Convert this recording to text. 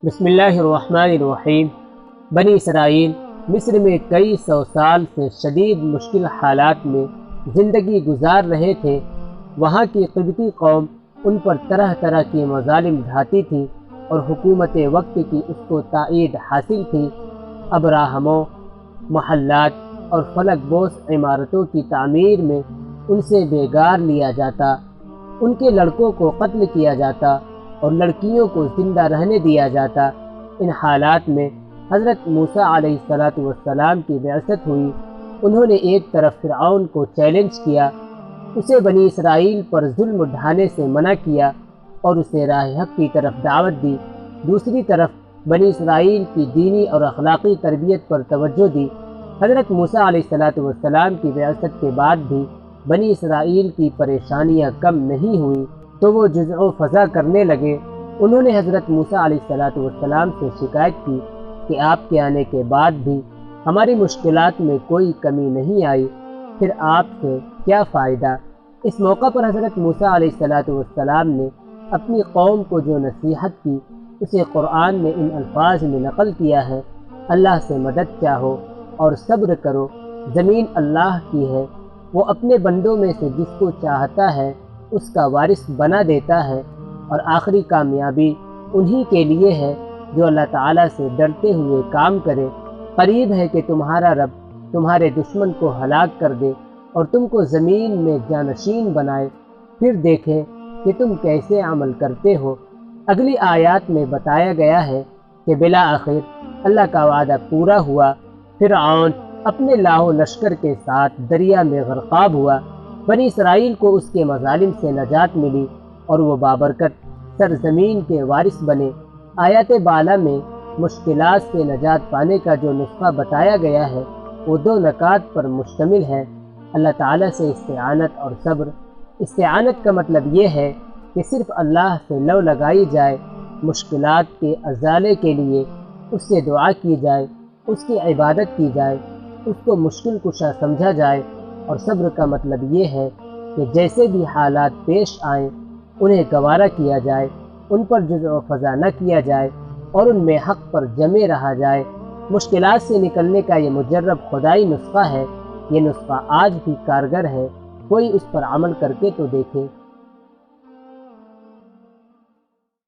بسم اللہ الرحمن الرحیم۔ بنی اسرائیل مصر میں کئی سو سال سے شدید مشکل حالات میں زندگی گزار رہے تھے۔ وہاں کی قبطی قوم ان پر طرح طرح کی مظالم ڈھاتی تھی اور حکومت وقت کی اس کو تائید حاصل تھی۔ ابراہموں، محلات اور فلک بوس عمارتوں کی تعمیر میں ان سے بیگار لیا جاتا، ان کے لڑکوں کو قتل کیا جاتا اور لڑکیوں کو زندہ رہنے دیا جاتا۔ ان حالات میں حضرت موسیٰ علیہ السلام کی بعثت ہوئی۔ انہوں نے ایک طرف فرعون کو چیلنج کیا، اسے بنی اسرائیل پر ظلم ڈھانے سے منع کیا اور اسے راہ حق کی طرف دعوت دی۔ دوسری طرف بنی اسرائیل کی دینی اور اخلاقی تربیت پر توجہ دی۔ حضرت موسیٰ علیہ السلام کی بعثت کے بعد بھی بنی اسرائیل کی پریشانیاں کم نہیں ہوئیں، تو وہ جزع و فضا کرنے لگے۔ انہوں نے حضرت موسیٰ علیہ السلام سے شکایت کی کہ آپ کے آنے کے بعد بھی ہماری مشکلات میں کوئی کمی نہیں آئی، پھر آپ سے کیا فائدہ؟ اس موقع پر حضرت موسیٰ علیہ السلام نے اپنی قوم کو جو نصیحت کی اسے قرآن نے ان الفاظ میں نقل کیا ہے: اللہ سے مدد چاہو اور صبر کرو، زمین اللہ کی ہے، وہ اپنے بندوں میں سے جس کو چاہتا ہے اس کا وارث بنا دیتا ہے، اور آخری کامیابی انہی کے لیے ہے جو اللہ تعالیٰ سے ڈرتے ہوئے کام کرے۔ قریب ہے کہ تمہارا رب تمہارے دشمن کو ہلاک کر دے اور تم کو زمین میں جانشین بنائے، پھر دیکھیں کہ تم کیسے عمل کرتے ہو۔ اگلی آیات میں بتایا گیا ہے کہ بالآخر اللہ کا وعدہ پورا ہوا۔ فرعون اپنے لاہو لشکر کے ساتھ دریا میں غرقاب ہوا۔ بنی اسرائیل کو اس کے مظالم سے نجات ملی اور وہ بابرکت سرزمین کے وارث بنے۔ آیات بالا میں مشکلات سے نجات پانے کا جو نسخہ بتایا گیا ہے وہ دو نکات پر مشتمل ہے: اللہ تعالیٰ سے استعانت اور صبر۔ استعانت کا مطلب یہ ہے کہ صرف اللہ سے لو لگائی جائے، مشکلات کے ازالے کے لیے اس سے دعا کی جائے، اس کی عبادت کی جائے، اس کو مشکل کشا سمجھا جائے۔ اور صبر کا مطلب یہ ہے کہ جیسے بھی حالات پیش آئیں انہیں گوارا کیا جائے، ان پر جزع و فضا نہ کیا جائے اور ان میں حق پر جمے رہا جائے۔ مشکلات سے نکلنے کا یہ مجرب خدائی نسخہ ہے۔ یہ نسخہ آج بھی کارگر ہے، کوئی اس پر عمل کر کے تو دیکھے۔